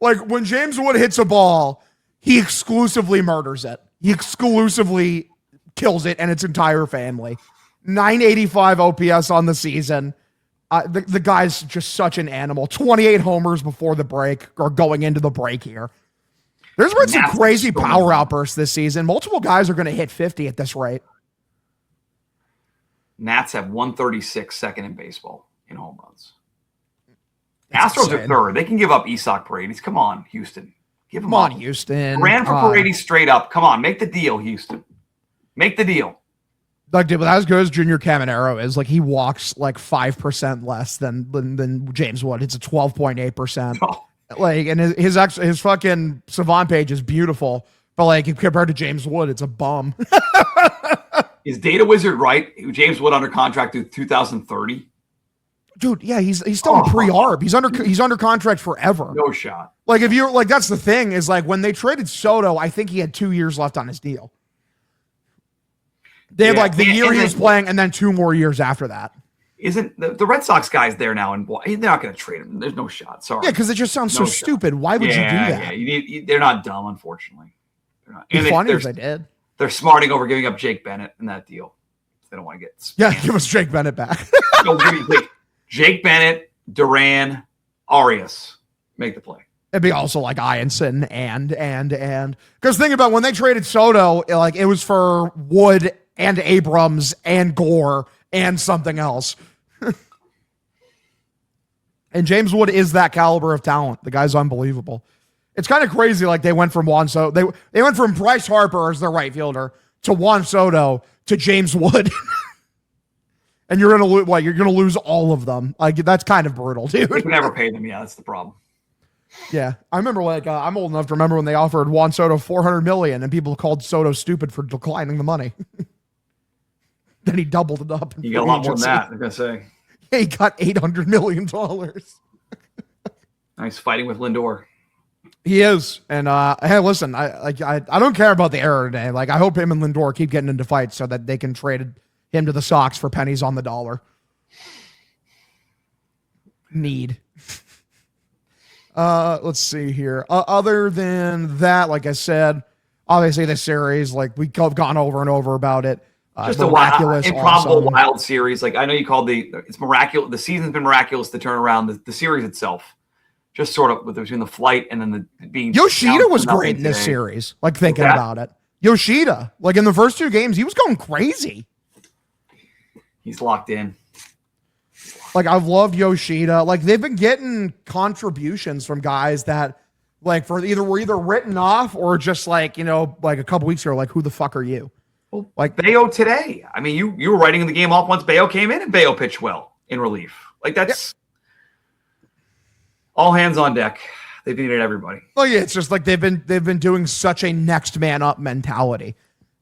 Like, when James Wood hits a ball, he exclusively murders it. He exclusively kills it and its entire family. 985 OPS on the season. The guy's just such an animal. 28 homers before the break, or going into the break here. There's been some crazy power outbursts this season. Multiple guys are going to hit 50 at this rate. Nats have 136 second in baseball in home runs. Astros are third. They can give up Isak Paredes. Come on, Houston. Give him on, Houston. Ran for Paredes straight up. Come on, make the deal, Houston. Make the deal. Like, dude, but as good as Junior Caminero is, like, he walks like 5% less than James Wood. It's a 12.8%. Oh. Like, and his fucking Savant page is beautiful. But like compared to James Wood, it's a bum. Is Data Wizard right? James Wood under contract through 2030. Dude, yeah, he's still in pre-arb. He's under contract forever. No shot. Like if you're like, that's the thing is like when they traded Soto, I think he had 2 years left on his deal. They had like the year he was playing and then 2 more years after that. Isn't the Red Sox guys there now? And they're not going to trade him. There's no shot. Sorry. Yeah, because it just sounds so stupid. Why would you do that? Yeah, they're not dumb, unfortunately. They're not. It'd be funny if they did. They're smarting over giving up Jake Bennett in that deal. They don't want to get. Yeah, give us Jake Bennett back. No, give me Jake Bennett, Duran, Arias make the play. It'd be also like Ianson and because think about when they traded Soto, like it was for Wood and Abrams and Gore and something else. And James Wood is that caliber of talent. The guy's unbelievable. It's kind of crazy. Like they went from Juan Soto, they went from Bryce Harper as their right fielder to Juan Soto to James Wood. And you're gonna lose all of them. Like that's kind of brutal, dude. You can never pay them. Yeah, that's the problem. Yeah, I remember I'm old enough to remember when they offered Juan Soto $400 million, and people called Soto stupid for declining the money. Then he doubled it up. You got a lot more than that. I'm gonna say. He got $800 million. Nice fighting with Lindor. He is, and hey, listen, I don't care about the error today. Like I hope him and Lindor keep getting into fights so that they can trade him to the Sox for pennies on the dollar. Let's see here. Other than that, like I said, obviously the series, like we've gone over and over about it. Just Miraculous, improbable, wild series. Like I know you called it's miraculous. The season's been miraculous to turn around. The series itself, just sort of between the flight and then the being. Yoshida was great in this series. Like thinking about it, Yoshida, like in the first 2 games, he was going crazy. He's locked in. Like I've loved Yoshida. Like they've been getting contributions from guys that like were either written off or just like, like a couple weeks ago, like who the fuck are you? Well, like Bayo today. I mean, you were writing the game off once Bayo came in and Bayo pitched well in relief. Like that's all hands on deck. They've needed everybody. Well, yeah, it's just like they've been doing such a next man up mentality.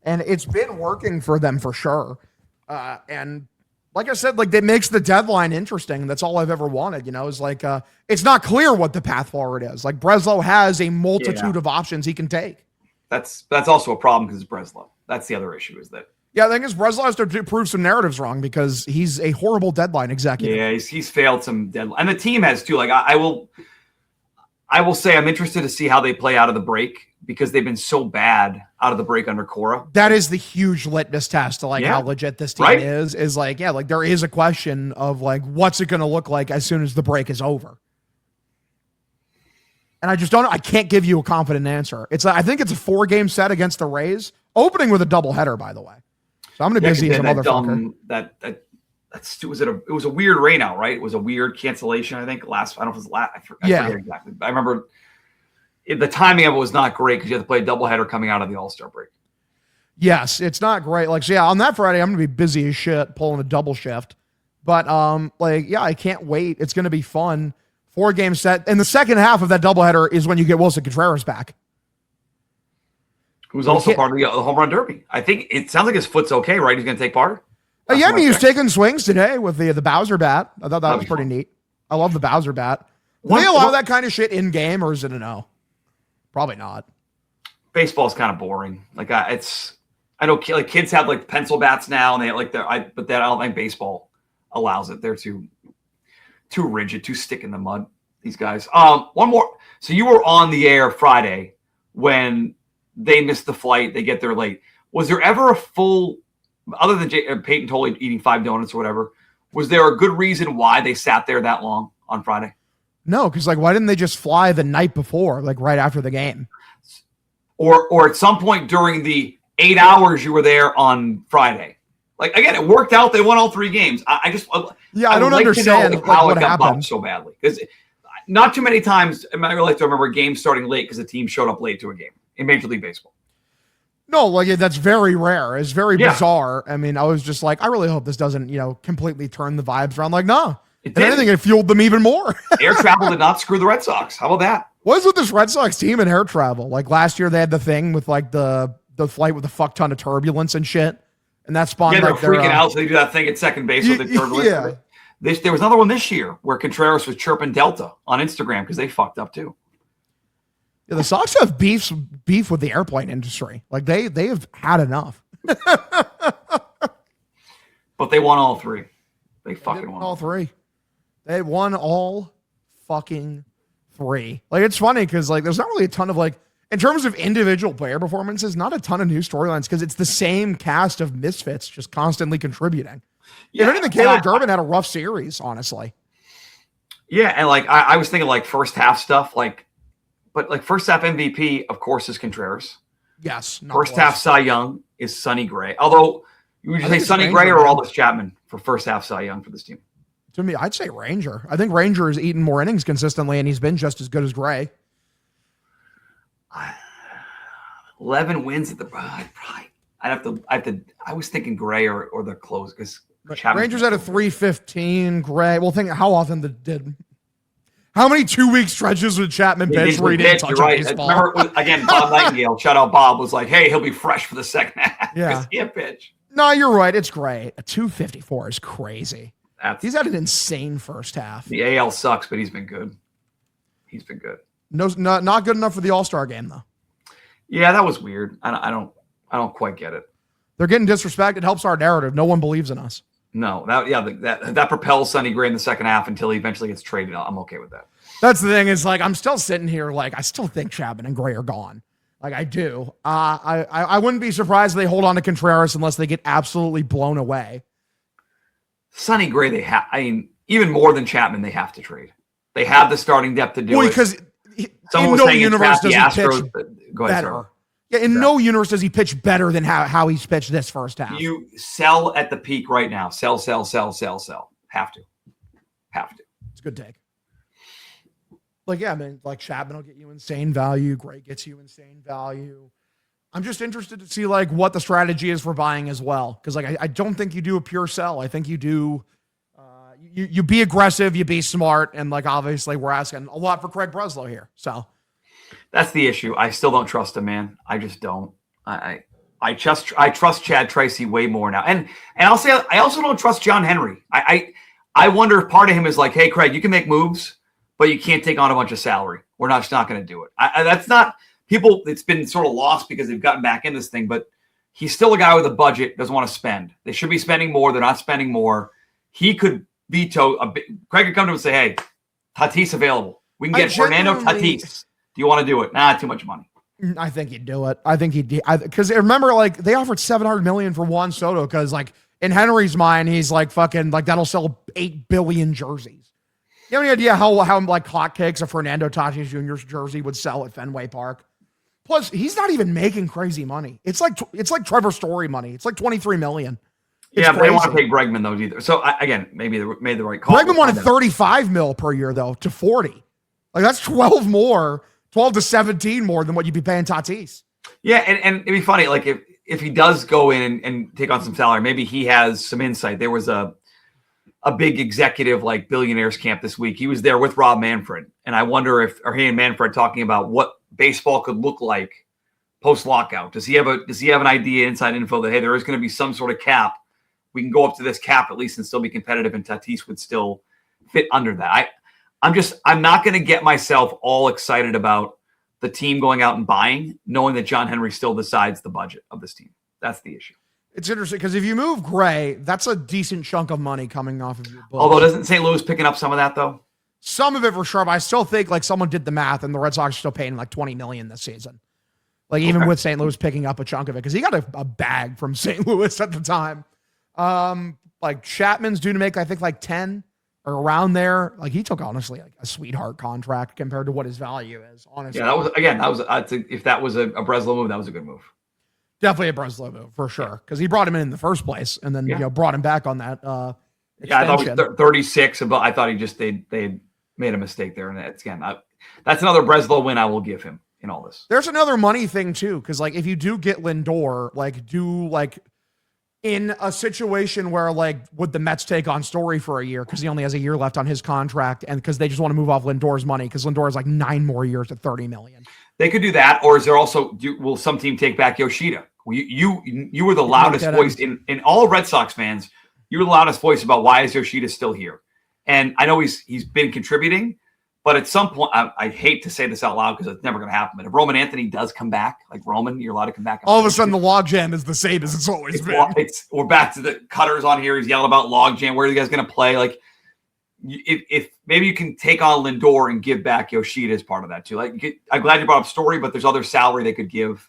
And it's been working for them for sure. And like I said, like it makes the deadline interesting. That's all I've ever wanted, is like it's not clear what the path forward is. Like Breslow has a multitude of options he can take. That's also a problem because it's Breslow. That's the other issue is that. Yeah, I think Breslow has to prove some narratives wrong because he's a horrible deadline executive. Yeah, he's failed some deadline. And the team has too. Like I will say I'm interested to see how they play out of the break because they've been so bad out of the break under Cora. That is the huge litmus test to like how legit this team is like, like there is a question of like, what's it going to look like as soon as the break is over? And I can't give you a confident answer. I think it's a 4-game set against the Rays, opening with a doubleheader, by the way. So I'm going to busy some motherfucker. It was a weird rain out, right? It was a weird cancellation, I think. I don't know if it was last. I forget exactly. I remember the timing of it was not great because you had to play a doubleheader coming out of the All-Star break. Yes, it's not great. Like, so yeah, on that Friday, I'm going to be busy as shit pulling a double shift. But I can't wait. It's going to be fun. 4-game set. And the second half of that doubleheader is when you get Wilson Contreras back. Who's also part of the home run derby. I think it sounds like his foot's okay, right? He's going to take part. He was taking swings today with the Bowser bat. I thought that was pretty neat. I love the Bowser bat. Do they allow that kind of shit in game, or is it a no? Probably not. Baseball is kind of boring. Like I know like kids have like pencil bats now, and they like I don't think baseball allows it. They're too rigid, too stick in the mud. These guys. One more. So you were on the air Friday when they missed the flight. They get there late. Was there ever a full, other than Peyton Tolley eating 5 donuts or whatever, was there a good reason why they sat there that long on Friday? No, because like why didn't they just fly the night before, like right after the game? Or at some point during the 8 hours you were there on Friday? Like again, it worked out. They won all 3 games. I don't understand how what it got happened bumped so badly because not too many times in my life do I remember games starting late because the team showed up late to a game in Major League Baseball. No, like that's very rare. It's very bizarre. I mean, I was just like, I really hope this doesn't, completely turn the vibes around. Like, no, And I think it fueled them even more. Air travel did not screw the Red Sox. How about that? What is with this Red Sox team and air travel? Like last year, they had the thing with like the flight with a fuck ton of turbulence and shit, and that spawned they're freaking out. So they do that thing at second base with the turbulence. Yeah. There was another one this year where Contreras was chirping Delta on Instagram because they fucked up too. Yeah, the Sox have beef with the airplane industry. Like they have had enough. But they won all three. They fucking won all three. They won all fucking three. Like, it's funny because, like, there's not really a ton of, like, in terms of individual player performances, not a ton of new storylines because it's the same cast of misfits just constantly contributing. Yeah, if anything, Caleb Durbin had a rough series, honestly. Yeah, and, like, I was thinking, like, first half stuff, like, but, like, first half MVP, of course, is Contreras. Yes. First half Cy Young is Sonny Gray. Although, would you say Sonny Gray or Aldis Chapman for first half Cy Young for this team? To me, I'd say Ranger. I think Ranger has eaten more innings consistently, and he's been just as good as Gray. 11 wins at the I was thinking Gray or the close because Rangers at a 315. Gray. Well, think how often how many 2-week stretches with Chapman pitch where he didn't touch a baseball? Remember, again, Bob Nightingale, shout out Bob, was like, hey, he'll be fresh for the second half because he had pitch. No, you're right. It's Gray. A 254 is crazy. He's had an insane first half. The AL sucks, but he's been good. He's been good. No, not good enough for the All-Star game, though. Yeah, that was weird. I don't quite get it. They're getting disrespected. It helps our narrative. No one believes in us. No, that propels Sonny Gray in the second half until he eventually gets traded. I'm okay with that. That's the thing is, like, I'm still sitting here, like, I still think Chapman and Gray are gone. Like, I do. I wouldn't be surprised if they hold on to Contreras unless they get absolutely blown away. Sonny Gray, even more than Chapman, they have to trade. They have the starting depth to do it. Because someone was saying universe does he pitch better. Yeah, in no universe does he pitch better than how he's pitched this first half. You sell at the peak right now. Sell. Have to. It's a good take. Like, yeah, I mean, like Chapman will get you insane value. Gray gets you insane value. I'm just interested to see like what the strategy is for buying as well. Because like I don't think you do a pure sell. I think you do you be aggressive, you be smart, and like obviously we're asking a lot for Craig Breslow here. So that's the issue. I still don't trust him, man. I just don't. I trust Chad Tracy way more now. And I'll say I also don't trust John Henry. I wonder if part of him is like, hey Craig, you can make moves, but you can't take on a bunch of salary. We're not going to do it. That's not. People, it's been sort of lost because they've gotten back in this thing, but he's still a guy with a budget, doesn't want to spend. They should be spending more. They're not spending more. He could veto Craig could come to him and say, hey, Tatis available. We can get Fernando Tatis. Do you want to do it? Nah, too much money. I think he'd do it. I think he'd because remember, like they offered $700 million for Juan Soto because like in Henry's mind, he's like fucking like that'll sell 8 billion jerseys. You have any idea how like hotcakes a Fernando Tatis Jr.'s jersey would sell at Fenway Park? Plus, he's not even making crazy money. It's like Trevor Story money. It's like $23 million. It's but they want to pay Bregman though either. So again, maybe they made the right call. Bregman wanted $35 million per year though to 40. Like that's 12 to 17 more than what you'd be paying Tatis. Yeah, and it'd be funny like if he does go in and take on some salary, maybe he has some insight. There was a big executive like billionaires camp this week. He was there with Rob Manfred, and I wonder if he and Manfred talking about what baseball could look like post lockout. Does he have an idea, inside info that hey, there is going to be some sort of cap? We can go up to this cap at least and still be competitive, and Tatis would still fit under that. I'm not going to get myself all excited about the team going out and buying, knowing that John Henry still decides the budget of this team. That's the issue. It's interesting because if you move Gray, that's a decent chunk of money coming off of your books. Although doesn't St. Louis picking up some of that though? Some of it for sure, but I still think like someone did the math and the Red Sox are still paying like $20 million this season. Like even with St. Louis picking up a chunk of it because he got a bag from St. Louis at the time. Like Chapman's due to make I think like 10 or around there. Like he took honestly like a sweetheart contract compared to what his value is. Honestly, yeah, if that was a Breslow move, that was a good move. Definitely a Breslow move for sure because he brought him in the first place and then brought him back on that. Yeah, I thought it was 36, but I thought they made a mistake there, and that's another Breslow win I will give him in all this. There's another money thing too because like if you do get Lindor, like in a situation where, like, would the Mets take on Story for a year because he only has a year left on his contract, and because they just want to move off Lindor's money because Lindor has like 9 more years at $30 million. They could do that, or is there also will some team take back Yoshida? You were the loudest voice in all of Red Sox fans. You were the loudest voice about why is Yoshida still here, and I know he's been contributing. But at some point, I hate to say this out loud because it's never going to happen. But if Roman Anthony does come back, like Roman, you're allowed to come back. All of a sudden, the logjam is the same as it's always been. We're back to the Cutters on here. He's yelling about logjam. Where are you guys going to play? Like, if maybe you can take on Lindor and give back Yoshida as part of that too. Like, I'm glad you brought up Story, but there's other salary they could give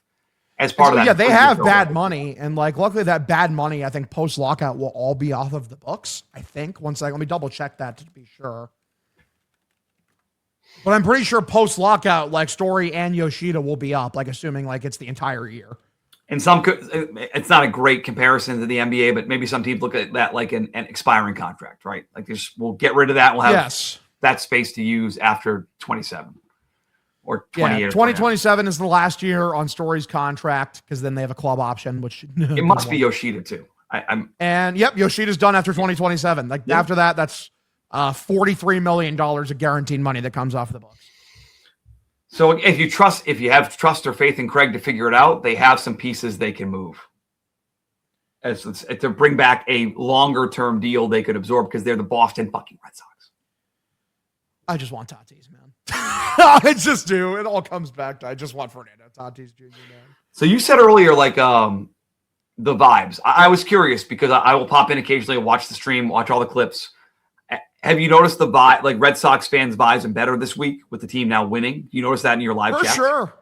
as part of that. Yeah, they have bad money, and like luckily that bad money, I think post lockout will all be off of the books. I think let me double check that to be sure. But I'm pretty sure post lockout, like Story and Yoshida will be up, like assuming like it's the entire year. And it's not a great comparison to the NBA, but maybe some teams look at that like an expiring contract, right? Like we'll get rid of that. We'll have that space to use after 27 or 28. Yeah, 2027 is the last year on Story's contract because then they have a club option, which it must be Yoshida too. Yoshida's done after 2027. Like after that, that's $43 million of guaranteed money that comes off the books. So if you have trust or faith in Craig to figure it out, they have some pieces they can move to bring back a longer term deal they could absorb because they're the Boston fucking Red Sox. I just want Tatis, man. I just do. It all comes back to I just want Fernando Tatis Jr. Man. So you said earlier, like the vibes. I was curious because I will pop in occasionally and watch the stream, watch all the clips. Have you noticed the vibe, like Red Sox fans' vibes are better this week with the team now winning? You notice that in your live chat?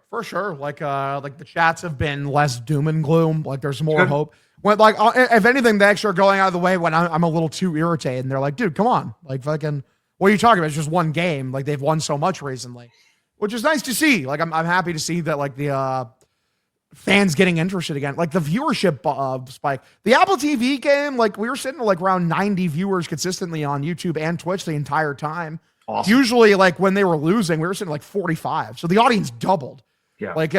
For sure. Like the chats have been less doom and gloom. Like there's more hope. When like if anything, they actually are going out of the way when I'm a little too irritated. And they're like, dude, come on, like fucking, what are you talking about? It's just one game. Like they've won so much recently, which is nice to see. Like I'm happy to see that like the fans getting interested again. Like the viewership spike. The Apple TV game, like we were sitting at like around 90 viewers consistently on YouTube and Twitch the entire time. Awesome. Usually like when they were losing, we were sitting at like 45. So the audience doubled. Yeah. Like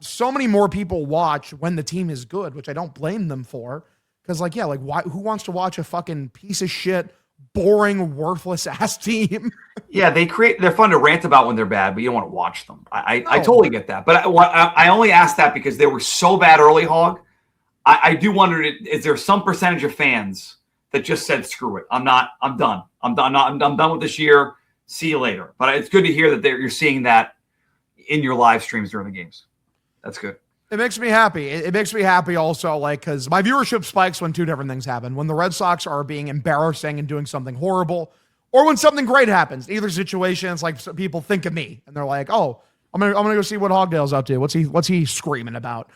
so many more people watch when the team is good, which I don't blame them for. Because like, yeah, like who wants to watch a fucking piece of shit, boring, worthless ass team? Yeah, they're fun to rant about when they're bad, but you don't want to watch them. I totally get that. But I only asked that because they were so bad early, Hog. I do wonder, is there some percentage of fans that just said, screw it. I'm done. I'm done with this year. See you later. But it's good to hear that you're seeing that in your live streams during the games. That's good. It makes me happy. It makes me happy also, like, because my viewership spikes when two different things happen. When the Red Sox are being embarrassing and doing something horrible, or when something great happens. Either situation, it's like people think of me, and they're like, oh, I'm gonna go see what Hogdale's up to. What's he screaming about?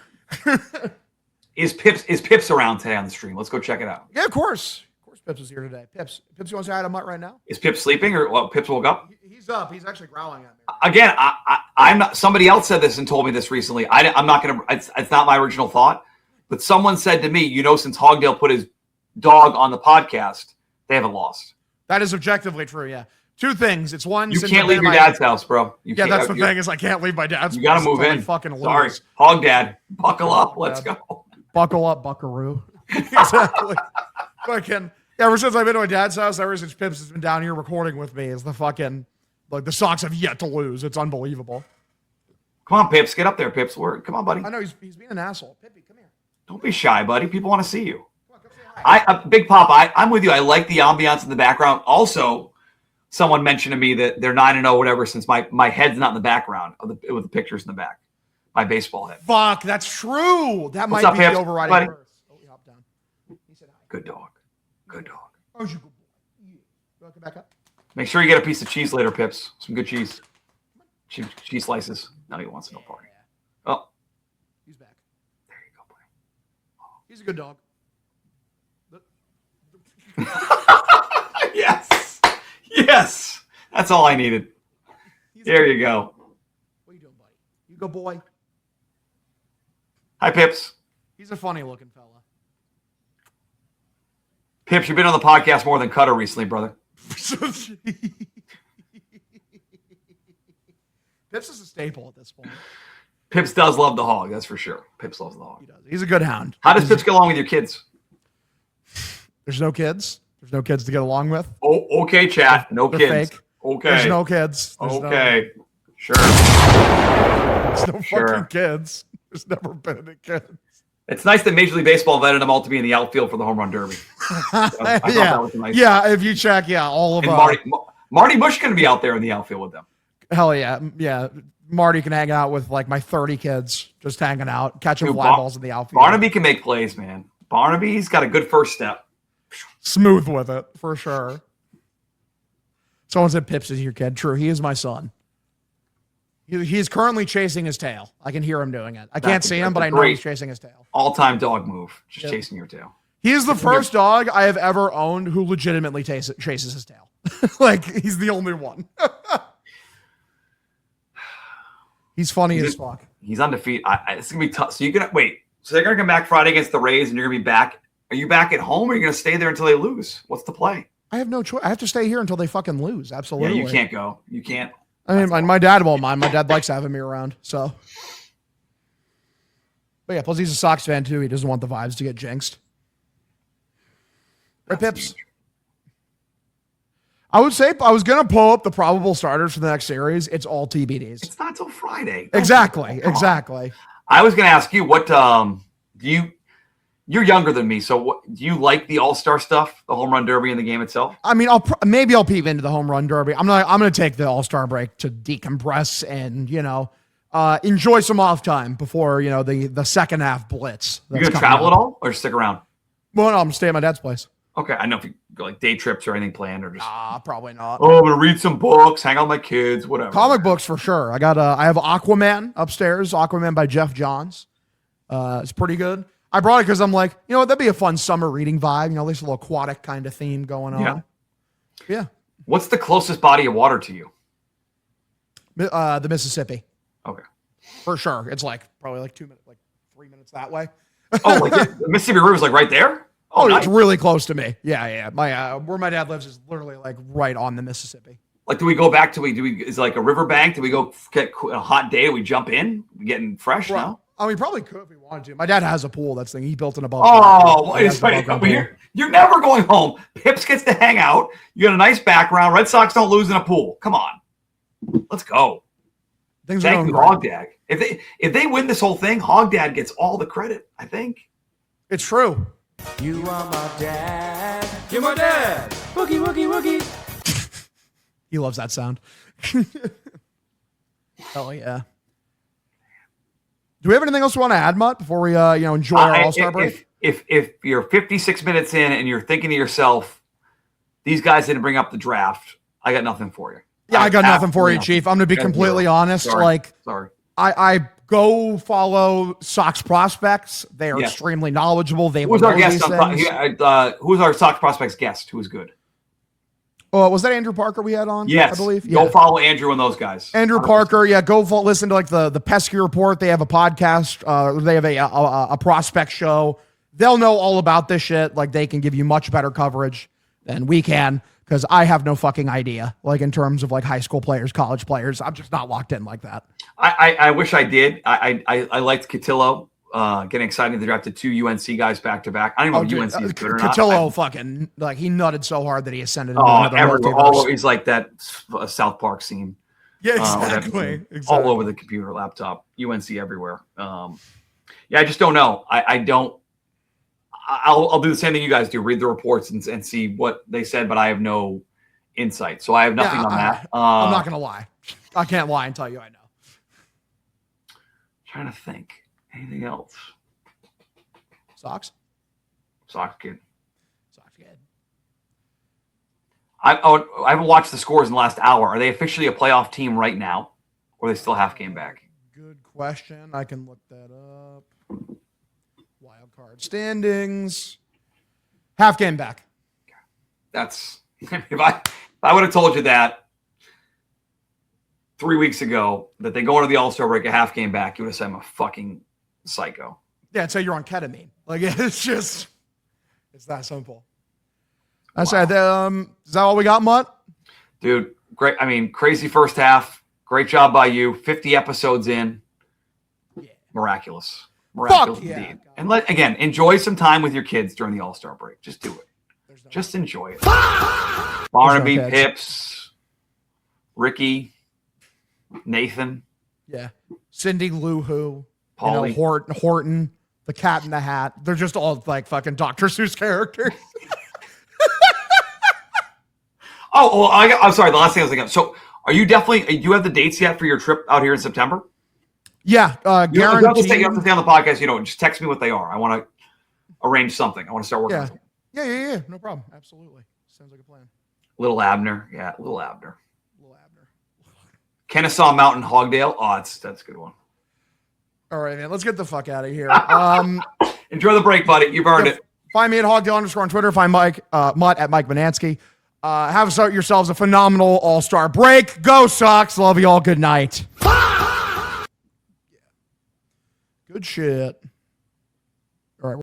Is Pips around today on the stream? Let's go check it out. Yeah, of course. Pips is here today. Pips, you want to say hi to Mutt right now? Is Pips sleeping or Pips woke up? He's up. He's actually growling at me. Again, I'm not. Somebody else said this and told me this recently. I'm not going to. It's not my original thought, but someone said to me, since Hogdale put his dog on the podcast, they haven't lost. That is objectively true. Yeah. Two things. It's one. You can't leave your dad's house, bro. That's the thing is I can't leave my dad's. You got to move in. Fucking sorry, Hog Dad. Buckle up. Let's go. Buckle up, Buckaroo. Exactly. Fucking. Ever since I've been to my dad's house, ever since Pips has been down here recording with me, is the fucking, like, the Sox have yet to lose. It's unbelievable. Come on, Pips. Get up there, Pips. Come on, buddy. I know he's being an asshole. Pippy, come here. Don't be shy, buddy. People want to see you. Come on, come say hi. Big Pop, I'm with you. I like the ambiance in the background. Also, someone mentioned to me that they're 9-0, whatever, since my head's not in the background with the pictures in the back. My baseball head. Fuck, that's true. That What's might up, be Pips? the overriding verse. Oh, he hopped down. He said hi. Good dog. Good dog. Oh, you good boy. Yeah. You want to come back up? Make sure you get a piece of cheese later, Pips. Some good cheese. Cheese slices. Now he wants no party. Oh. He's back. There you go, buddy. He's a good dog. Yes. Yes. That's all I needed. There you go. What are you doing, buddy? You go, boy. Hi, Pips. He's a funny looking fella. Pips, you've been on the podcast more than Cutter recently, brother. Pips is a staple at this point. Pips does love the hog, that's for sure. Pips loves the hog. He does. He's a good hound. How does Pips get along with your kids? There's no kids. There's no kids to get along with. Oh, okay, chat. No They're kids. Fake. Okay. There's no kids. Okay. Sure. There's no fucking kids. There's never been any kids. It's nice that Major League Baseball invited them all to be in the outfield for the home run derby. Yeah, if you check, all of and Marty Bush going to be out there in the outfield with them. Hell yeah. Yeah. Marty can hang out with like my 30 kids, just hanging out, catching fly balls in the outfield. Barnaby can make plays, man. Barnaby's got a good first step. Smooth with it, for sure. Someone said Pips is your kid. True, he is my son. He's currently chasing his tail. I can hear him doing it. I can't see him, but I know he's chasing his tail. All-time dog move, just chasing your tail. He is the first dog I have ever owned who legitimately chases his tail. Like, he's the only one. He's funny as fuck. He's undefeated. It's going to be tough. So So they're going to come back Friday against the Rays, and you're going to be back. Are you back at home, or are you going to stay there until they lose? What's the play? I have no choice. I have to stay here until they fucking lose. Absolutely. Yeah, you can't go. You can't. I mean, my dad won't mind. My dad likes having me around. So, but yeah, plus he's a Sox fan too. He doesn't want the vibes to get jinxed. Right, Pips? Huge. I would say I was going to pull up the probable starters for the next series. It's all TBDs. It's not till Friday. Exactly. I was going to ask you, what you're younger than me, so what, do you like the All-Star stuff, the home run derby and the game itself? I mean, I'll peep into the home run derby. I'm going to take the All-Star break to decompress and, enjoy some off time before, the second half blitz. You going to travel at all or stick around? Well, no, I'm going to stay at my dad's place. Okay, I know if you go like day trips or anything planned or just probably not. Oh, I'm gonna read some books, hang out with my kids, whatever. Comic books for sure. I have Aquaman upstairs, Aquaman by Jeff Johns. It's pretty good. I brought it because I'm like, that'd be a fun summer reading vibe. At least a little aquatic kind of theme going on. Yeah. What's the closest body of water to you? The Mississippi. Okay. For sure. It's probably 2 minutes, 3 minutes that way. Oh, the Mississippi River is right there? Oh, nice. It's really close to me. Yeah. My where my dad lives is literally right on the Mississippi. Do we go back to is it a riverbank? Do we go get a hot day? We jump in? We getting fresh now? Oh, we probably could if we wanted to. My dad has a pool. That's the thing. He built an above. Oh, it's funny. You're never going home. Pips gets to hang out. You got a nice background. Red Sox don't lose in a pool. Come on, let's go. Thank you, Hogdad. If they win this whole thing, Hogdad gets all the credit. I think it's true. You are my dad. You're my dad. Woogie, woogie, woogie. He loves that sound. Oh, yeah. Do we have anything else we want to add, Mutt, before we enjoy our All-Star break? If you're 56 minutes in and you're thinking to yourself, these guys didn't bring up the draft, I got nothing for you. Yeah, I got nothing for you, Chief. I'm going to be completely honest. Sorry. I go follow Sox prospects. They are extremely knowledgeable. Who's our guest? Who's our Sox prospects guest? Who's good? Oh, was that Andrew Parker we had on? Yes, I believe. Go follow Andrew and those guys. Andrew 100%. Parker, go listen to the Pesky Report. They have a podcast. They have a prospect show. They'll know all about this shit. They can give you much better coverage than we can. Because I have no fucking idea, in terms of high school players, college players. I'm just not locked in like that. I wish I did. I liked Cotillo getting excited. They drafted 2 UNC guys back to back. I don't know if UNC is good or not. Cotillo fucking he nutted so hard that he ascended. He's like that South Park scene. Yeah, exactly. All over the computer, laptop, UNC everywhere. I just don't know. I don't. I'll do the same thing you guys do, read the reports and see what they said, but I have no insight. So I have nothing on that. I'm not going to lie. I can't lie and tell you I know. Trying to think. Anything else? Sox good. I haven't watched the scores in the last hour. Are they officially a playoff team right now, or are they still half game back? Good question. I can look that up. Wild card standings. Half game back. That's if I would have told you that 3 weeks ago that they go into the All-Star break a half game back, you would have said I'm a fucking psycho. Yeah, I'd say you're on ketamine. It's that simple. I said, is that all we got, Mutt? Dude, great. I mean, crazy first half. Great job by you. 50 episodes in. Yeah. Miraculous. Fuck indeed. And again, enjoy some time with your kids during the All-Star break. Just do it. Just enjoy it. Barnaby, Pips, Ricky, Nathan. Yeah. Cindy Lou Who. Paulie. Horton, the Cat in the Hat. They're just all like fucking Dr. Seuss characters. I'm sorry. The last thing I was thinking. So, are you definitely? Do you have the dates yet for your trip out here in September? Yeah, guaranteed. You have to stay on the podcast. Just text me what they are. I want to arrange something. I want to start working on something. Yeah. No problem. Absolutely. Sounds like a plan. Little Abner. Yeah, Little Abner. Kennesaw Mountain, Hogdale. Oh, that's a good one. All right, man. Let's get the fuck out of here. Enjoy the break, buddy. You've earned it. Find me at Hogdale_ on Twitter. Find Mike Mutt at Mike Bonansky. Have yourselves a phenomenal All-Star break. Go Sox. Love you all. Good night. Good shit.